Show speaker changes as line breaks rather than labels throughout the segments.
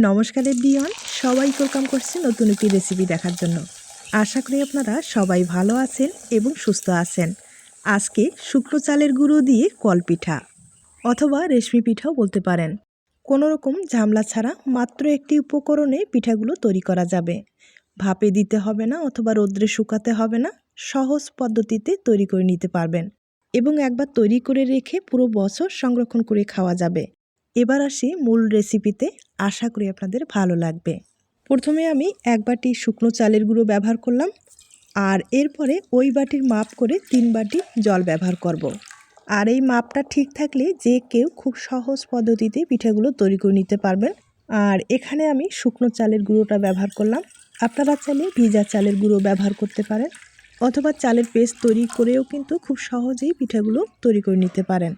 নমস্কার এভরিওয়ান, সবাই ওয়েলকাম করছে নতুন একটি রেসিপি দেখার জন্য। আশা করি আপনারা সবাই ভালো আছেন এবং সুস্থ আছেন। আজকে শুকনো চালের গুঁড়ো দিয়ে কলপিঠা অথবা রেশমি পিঠাও বলতে পারেন। কোনো রকম ঝামেলা ছাড়া মাত্র একটি উপকরণে পিঠাগুলো তৈরি করা যাবে। ভাপে দিতে হবে না অথবা রোদ্রে শুকাতে হবে না, সহজ পদ্ধতিতে তৈরি করে নিতে পারবেন এবং একবার তৈরি করে রেখে পুরো বছর সংরক্ষণ করে খাওয়া যাবে। এবার আসি মূল রেসিপিতে, আশা করি আপনাদের ভালো লাগবে। প্রথমে আমি এক বাটি শুকনো চালের গুঁড়ো ব্যবহার করলাম, আর এরপরে ওই বাটির মাপ করে 3 বাটি জল ব্যবহার করব। আর এই মাপটা ঠিক থাকলে যে কেউ খুব সহজ পদ্ধতিতে পিঠাগুলো তৈরি করে নিতে পারবেন। আর এখানে আমি শুকনো চালের গুঁড়োটা ব্যবহার করলাম। আপনারা চাইলে ভিজা চালের গুঁড়ো ব্যবহার করতে পারেন অথবা চালের পেস্ট তৈরি করেও কিন্তু খুব সহজেই পিঠাগুলো তৈরি করে নিতে পারেন।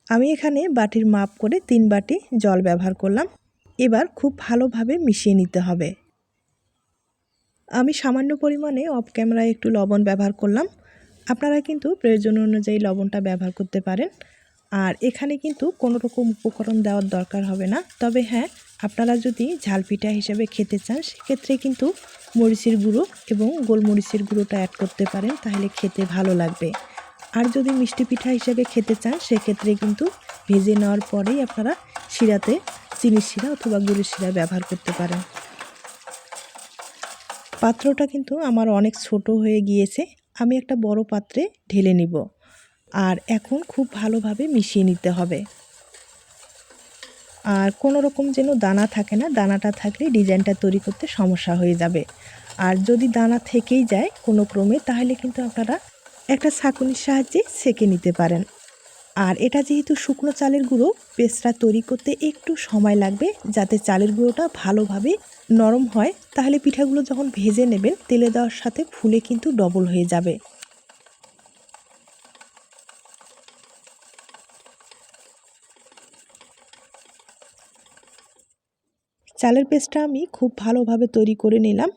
আমি এখানে বাটির মাপ করে 3 বাটি জল ব্যবহার করলাম। এবার খুব ভালোভাবে মিশিয়ে নিতে হবে। আমি সামান্য পরিমাণে অফ ক্যামেরায় একটু লবণ ব্যবহার করলাম। আপনারা কিন্তু প্রয়োজন অনুযায়ী লবণটা ব্যবহার করতে পারেন। আর এখানে কিন্তু কোনো রকম উপকরণ দেওয়ার দরকার হবে না। তবে হ্যাঁ, আপনারা যদি ঝাল পিঠা হিসেবে খেতে চান সেক্ষেত্রে কিন্তু মরিচের গুঁড়ো এবং গোলমরিচের গুঁড়োটা অ্যাড করতে পারেন, তাহলে খেতে ভালো লাগবে। আর যদি মিষ্টি পিঠা হিসেবে খেতে চান সেক্ষেত্রে কিন্তু ভেজে নেওয়ার পরেই আপনারা শিরাতে চিনির শিরা অথবা গুড়ের শিরা ব্যবহার করতে পারেন। পাত্রটা কিন্তু আমার অনেক ছোট হয়ে গিয়েছে, আমি একটা বড় পাত্রে ঢেলে নিব। আর এখন খুব ভালোভাবে মিশিয়ে নিতে হবে। আর কোনো রকম যেন দানা থাকে না, দানাটা থাকলে ডিজাইনটা তৈরি করতে সমস্যা হয়ে যাবে। আর যদি দানা থেকেই যায় কোনো ক্রমে, তাহলে কিন্তু আপনারা একটা ছাঁকুনির সাহায্যে ছেঁকে নিতে পারেন। আর এটা যেহেতু শুকনো চালের গুঁড়ো, পেস্টটা তৈরি করতে একটু সময় লাগবে যাতে চালের গুঁড়োটা ভালোভাবে নরম হয়, তাহলে পিঠাগুলো যখন ভেজে নেবেন তেলে দেওয়ার সাথে ফুলে কিন্তু ডবল হয়ে যাবে। চালের পেস্টটা আমি খুব ভালোভাবে তৈরি করে নিলাম।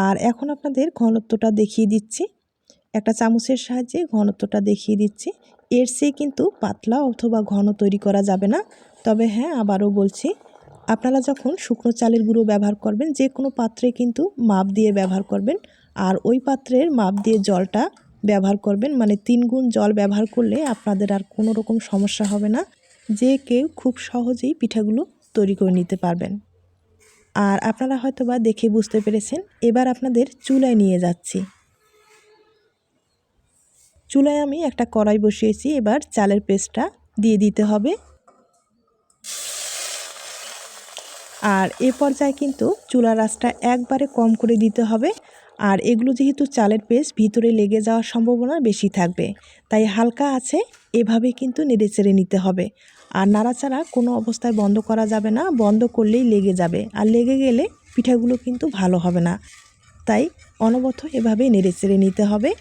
আর এখন আপনাদের ঘনত্বটা দেখিয়ে দিচ্ছি, একটা চামচের সাহায্যে ঘনত্বটা দেখিয়ে দিচ্ছি। এর চেয়ে কিন্তু পাতলা অথবা ঘন তৈরি করা যাবে না। তবে হ্যাঁ, আবারও বলছি, আপনারা যখন শুকনো চালের গুঁড়ো ব্যবহার করবেন যে কোনো পাত্রে কিন্তু মাপ দিয়ে ব্যবহার করবেন। আর ওই পাত্রের মাপ দিয়ে জলটা ব্যবহার করবেন, মানে 3 গুণ জল ব্যবহার করলে আপনাদের আর কোনো রকম সমস্যা হবে না। যে কেউ খুব সহজেই পিঠাগুলো তৈরি করে নিতে পারবেন। আর আপনারা হয়তোবা দেখে বুঝতে পেরেছেন। এবার আপনাদের চুলায় নিয়ে যাচ্ছি। চুলায় আমি একটা কড়াই বসিয়েছি, এবার চালের পেস্টটা দিয়ে দিতে হবে। আর এ পর্যায়ে কিন্তু চুলার আঁচটা একবারে কম করে দিতে হবে। আর এগুলো যেহেতু চালের পেস্ট, ভিতরে লেগে যাওয়ার সম্ভাবনা বেশি থাকবে, তাই হালকা আছে এভাবে কিন্তু নেড়েচেড়ে নিতে হবে। আর নাড়াচাড়া কোনো অবস্থায় বন্ধ করা যাবে না, বন্ধ করলেই লেগে যাবে, আর লেগে গেলে পিঠাগুলো কিন্তু ভালো হবে না। তাই অনবরত এভাবে নেড়েচেড়ে নিতে হবে।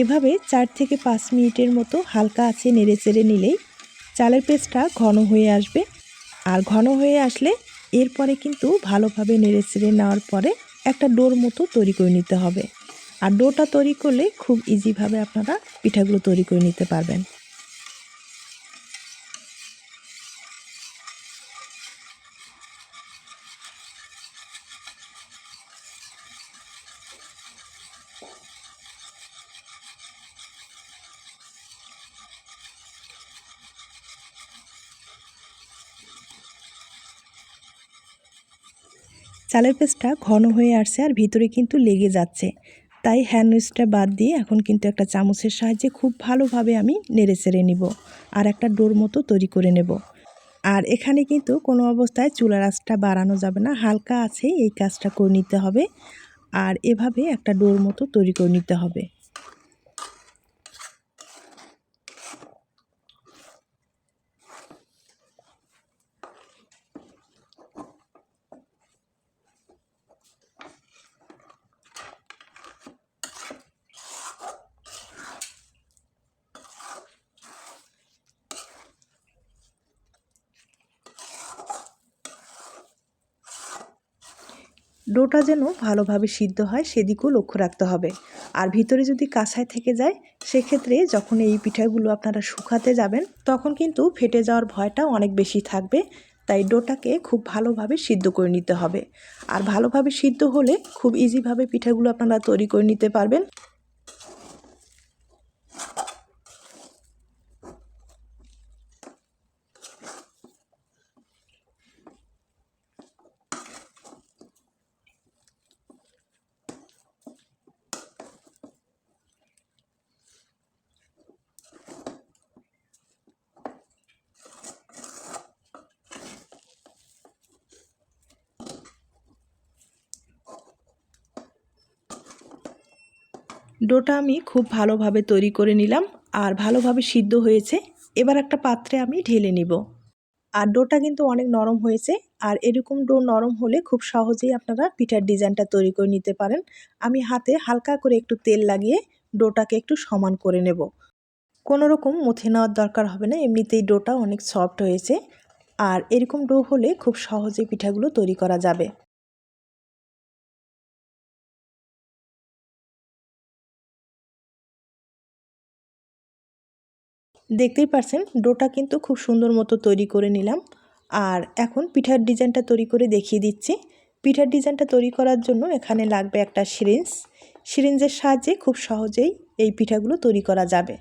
এভাবে 4 থেকে 5 মিনিটের মতো হালকা আঁচে নেড়েচেড়ে নিলেই চালের পেস্টটা ঘন হয়ে আসবে। আর ঘন হয়ে আসলে এরপরে কিন্তু ভালোভাবে নেড়েচেড়ে নেওয়ার পরে একটা ডোর মতো তৈরি করে নিতে হবে। আর ডোটা তৈরি করলে খুব ইজিভাবে আপনারা পিঠাগুলো তৈরি করে নিতে পারবেন। চালের পেস্টটা ঘন হয়ে আসছে আর ভিতরে কিন্তু লেগে যাচ্ছে, তাই হ্যান্ড উইচটা বাদ দিয়ে এখন কিন্তু একটা চামচের সাহায্যে খুব ভালোভাবে আমি নেড়েচেড়ে নিব আর একটা ডোর মতো তৈরি করে নেব। আর এখানে কিন্তু কোনো অবস্থায় চুলার আঁচটা বাড়ানো যাবে না, হালকা আছে এই কাজটা করে নিতে হবে। আর এভাবে একটা ডোর মতো তৈরি করে নিতে হবে। ডোটা যেন ভালোভাবে সিদ্ধ হয় সেদিকেও লক্ষ্য রাখতে হবে। আর ভিতরে যদি কাঁচায় থেকে যায় সেক্ষেত্রে যখন এই পিঠাগুলো আপনারা শুকাতে যাবেন তখন কিন্তু ফেটে যাওয়ার ভয়টা অনেক বেশি থাকবে। তাই ডোটাকে খুব ভালোভাবে সিদ্ধ করে নিতে হবে। আর ভালোভাবে সিদ্ধ হলে খুব ইজিভাবে পিঠাগুলো আপনারা তৈরি করে নিতে পারবেন। ডোটা আমি খুব ভালোভাবে তৈরি করে নিলাম আর ভালোভাবে সিদ্ধ হয়েছে। এবার একটা পাত্রে আমি ঢেলে নিব। আর ডোটা কিন্তু অনেক নরম হয়েছে। আর এরকম ডো নরম হলে খুব সহজেই আপনারা পিঠার ডিজাইনটা তৈরি করে নিতে পারেন। আমি হাতে হালকা করে একটু তেল লাগিয়ে ডোটাকে একটু সমান করে নেব। কোনো রকম মুথে নেওয়ার দরকার হবে না, এমনিতেই ডোটা অনেক সফট হয়েছে। আর এরকম ডো হলে খুব সহজেই পিঠাগুলো তৈরি করা যাবে। দেখতেই পারছেন ডোটা কিন্তু খুব সুন্দর মতো তৈরি করে নিলাম। আর এখন পিঠার ডিজাইনটা তৈরি করে দেখিয়ে দিচ্ছি। পিঠার ডিজাইনটা তৈরি করার জন্য এখানে লাগবে একটা সিরিঞ্জের সাহায্যে খুব সহজেই এই পিঠাগুলো তৈরি করা যাবে।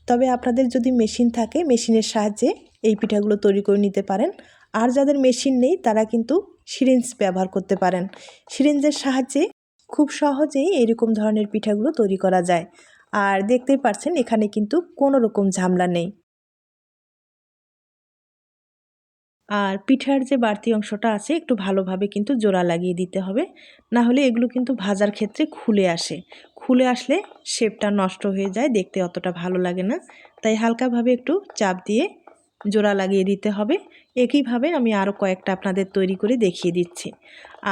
তবে আপনাদের যদি মেশিন থাকে মেশিনের সাহায্যে এই পিঠাগুলো তৈরি করে নিতে পারেন। আর যাদের মেশিন নেই তারা কিন্তু সিরিঞ্জ ব্যবহার করতে পারেন। সিরিঞ্জের সাহায্যে খুব সহজেই এরকম ধরনের পিঠাগুলো তৈরি করা যায়। আর দেখতেই পাচ্ছেন এখানে কিন্তু কোনো রকম ঝামেলা নেই। আর পিঠার যে বাড়তি অংশটা আছে একটু ভালোভাবে কিন্তু জোড়া লাগিয়ে দিতে হবে, না হলে এগুলো কিন্তু ভাজার ক্ষেত্রে খুলে আসে। খুলে আসলে শেপটা নষ্ট হয়ে যায়, দেখতে অতটা ভালো লাগে না। তাই হালকাভাবে একটু চাপ দিয়ে জোড়া লাগিয়ে দিতে হবে। একইভাবে আমি আরও কয়েকটা আপনাদের তৈরি করে দেখিয়ে দিচ্ছি।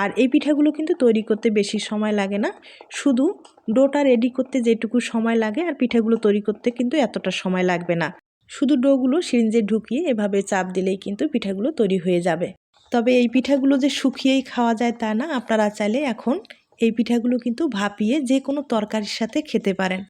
আর এই পিঠাগুলো কিন্তু তৈরি করতে বেশি সময় লাগে না, শুধু ডোটা রেডি করতে যেটুকু সময় লাগে আর পিঠাগুলো তৈরি করতে কিন্তু এতটা সময় লাগবে না। শুধু ডোগুলো সিরিঞ্জে ঢুকিয়ে এভাবে চাপ দিলেই কিন্তু পিঠাগুলো তৈরি হয়ে যাবে। তবে এই পিঠাগুলো যে শুকিয়েই খাওয়া যায় তা না, আপনারা চাইলে এখন এই পিঠাগুলো কিন্তু ভাপিয়ে যে কোনো তরকারির সাথে খেতে পারেন।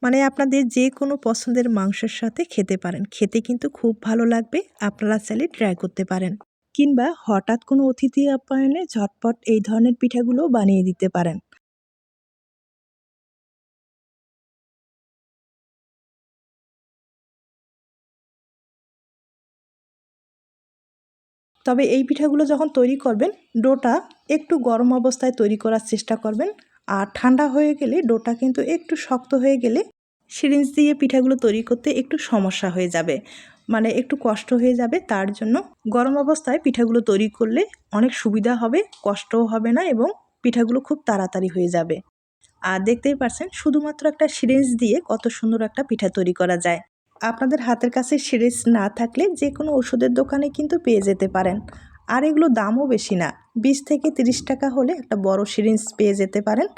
মানে আপনাদের যে কোনো পছন্দের মাংসের সাথে খেতে পারেন, খেতে কিন্তু খুব ভালো লাগবে। আপনারা চাইলে ট্রাই করতে পারেন। কিংবা হঠাৎ কোনো অতিথি আপ্যায়নে ঝটপট এই ধরনের পিঠাগুলো বানিয়ে দিতে পারেন। তবে এই পিঠাগুলো যখন তৈরি করবেন ডোটা একটু গরম অবস্থায় তৈরি করার চেষ্টা করবেন। আর ঠান্ডা হয়ে গেলে ডোটা কিন্তু একটু শক্ত হয়ে গেলে সিরিঞ্জ দিয়ে পিঠাগুলো তৈরি করতে একটু সমস্যা হয়ে যাবে, মানে একটু কষ্ট হয়ে যাবে। তার জন্য গরম অবস্থায় পিঠাগুলো তৈরি করলে অনেক সুবিধা হবে, কষ্টও হবে না এবং পিঠাগুলো খুব তাড়াতাড়ি হয়ে যাবে। আর দেখতেই পাচ্ছেন শুধুমাত্র একটা সিরিঞ্জ দিয়ে কত সুন্দর একটা পিঠা তৈরি করা যায়। আপনাদের হাতের কাছে সিরিঞ্জ না থাকলে যে কোনো ওষুধের দোকানে কিন্তু পেয়ে যেতে পারেন। আর এগুলো দামও বেশি না, 20 থেকে 30 টাকা হলে একটা বড় সিরিঞ্জ পেয়ে যেতে পারেন।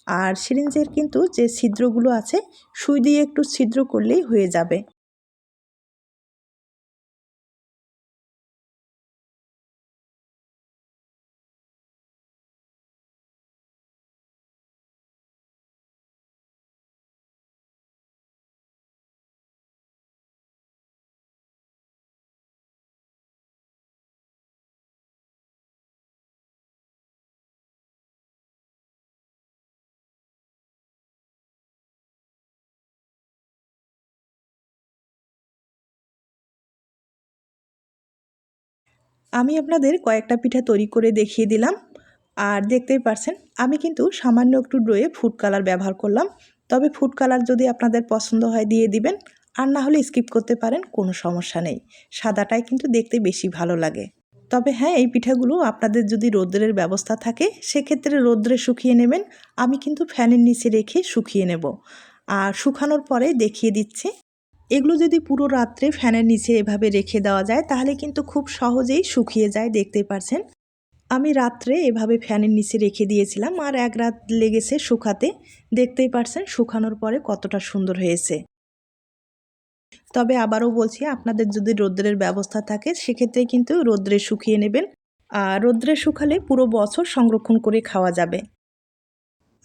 আর সিরিঞ্জের কিন্তু যে ছিদ্রগুলো আছে সুই দিয়ে একটু ছিদ্র করলেই হয়ে যাবে। আমি আপনাদের কয়েকটা পিঠা তৈরি করে দেখিয়ে দিলাম। আর দেখতেই পারছেন আমি কিন্তু সামান্য একটু ডোয়ে ফুড কালার ব্যবহার করলাম। তবে ফুড কালার যদি আপনাদের পছন্দ হয় দিয়ে দিবেন, আর না হলে স্কিপ করতে পারেন, কোনো সমস্যা নেই। সাদাটাই কিন্তু দেখতে বেশি ভালো লাগে। তবে হ্যাঁ, এই পিঠাগুলো আপনাদের যদি রৌদ্রের ব্যবস্থা থাকে সেক্ষেত্রে রৌদ্রে শুকিয়ে নেবেন। আমি কিন্তু ফ্যানের নিচে রেখে শুকিয়ে নেব। আর শুকানোর পরে দেখিয়ে দিচ্ছি। এগুলো যদি পুরো রাত্রে ফ্যানের নিচে এভাবে রেখে দেওয়া যায় তাহলে কিন্তু খুব সহজেই শুকিয়ে যায়, দেখতেই পারছেন। আমি রাত্রে এভাবে ফ্যানের নিচে রেখে দিয়েছিলাম আর এক রাত লেগেছে শুকাতে। দেখতেই পারছেন শুকানোর পরে কতটা সুন্দর হয়েছে। তবে আবারও বলছি আপনাদের যদি রৌদ্রের ব্যবস্থা থাকে সেক্ষেত্রে কিন্তু রৌদ্রে শুকিয়ে নেবেন। আর রোদ্রে শুকালে পুরো বছর সংরক্ষণ করে খাওয়া যাবে।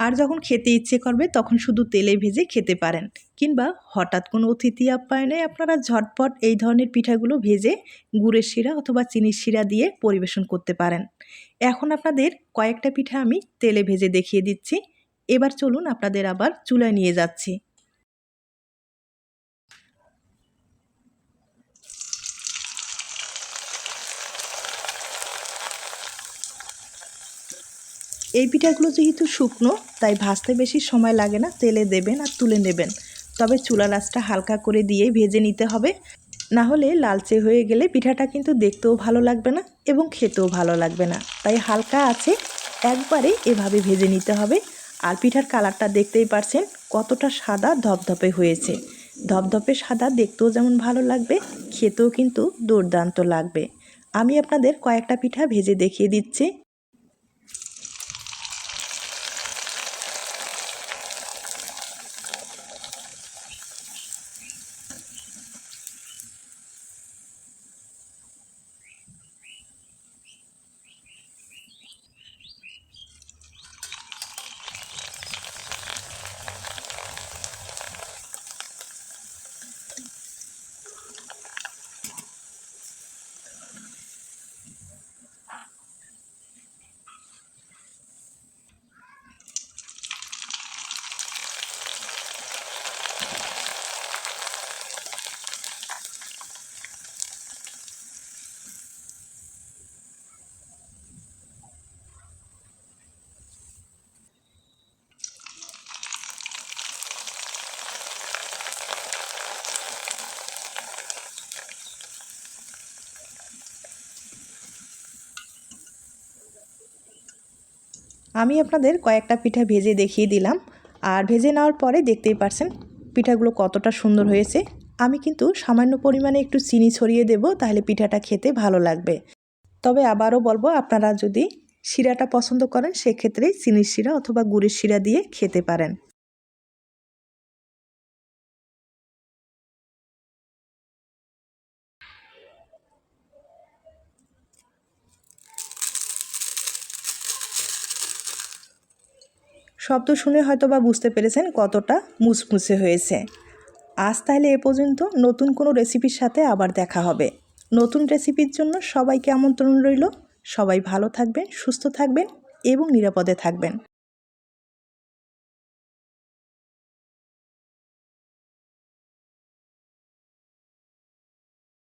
আর যখন খেতে ইচ্ছে করবে তখন শুধু তেলে ভেজে খেতে পারেন, কিংবা হঠাৎ কোনো অতিথি আপ্যায়নে আপনারা ঝটপট এই ধরনের পিঠাগুলো ভেজে গুড়ের শিরা অথবা চিনির শিরা দিয়ে পরিবেশন করতে পারেন। এখন আপনাদের কয়েকটা পিঠা আমি তেলে ভেজে দেখিয়ে দিচ্ছি। এবার চলুন আপনাদের আবার চুলায় নিয়ে যাচ্ছি। এই পিঠাগুলো যেহেতু শুকনো, তাই ভাজতে বেশি সময় লাগে না। তেলে দেবেন আর তুলে নেবেন, তবে চুলার আঁচটা হালকা করে দিয়েই ভেজে নিতে হবে। না হলে লালচে হয়ে গেলে পিঠাটা কিন্তু দেখতেও ভালো লাগবে না এবং খেতেও ভালো লাগবে না। তাই হালকা আছে একবারে এভাবে ভেজে নিতে হবে। আর পিঠার কালারটা দেখতেই পারছেন কতটা সাদা ধপধপে হয়েছে। ধপধপে সাদা দেখতেও যেমন ভালো লাগবে, খেতেও কিন্তু দুর্দান্ত লাগবে। আমি আপনাদের কয়েকটা পিঠা ভেজে দেখিয়ে দিচ্ছি। আমি আপনাদের কয়েকটা পিঠা ভেজে দেখিয়ে দিলাম। আর ভেজে নেওয়ার পরে দেখতেই পারছেন পিঠাগুলো কতটা সুন্দর হয়েছে। আমি কিন্তু সামান্য পরিমাণে একটু চিনি ছড়িয়ে দেব, তাহলে পিঠাটা খেতে ভালো লাগবে। তবে আবারও বলবো, আপনারা যদি শিরাটা পছন্দ করেন সেক্ষেত্রে চিনির শিরা অথবা গুড়ের শিরা দিয়ে খেতে পারেন। শব্দ শুনে হয়তো বা বুঝতে পেরেছেন কতটা মুচমুচে হয়েছে। আজ তাহলে এ পর্যন্ত। নতুন কোনো রেসিপির সাথে আবার দেখা হবে। নতুন রেসিপির জন্য সবাইকে আমন্ত্রণ রইল। সবাই ভালো থাকবেন, সুস্থ থাকবেন এবং নিরাপদে থাকবেন।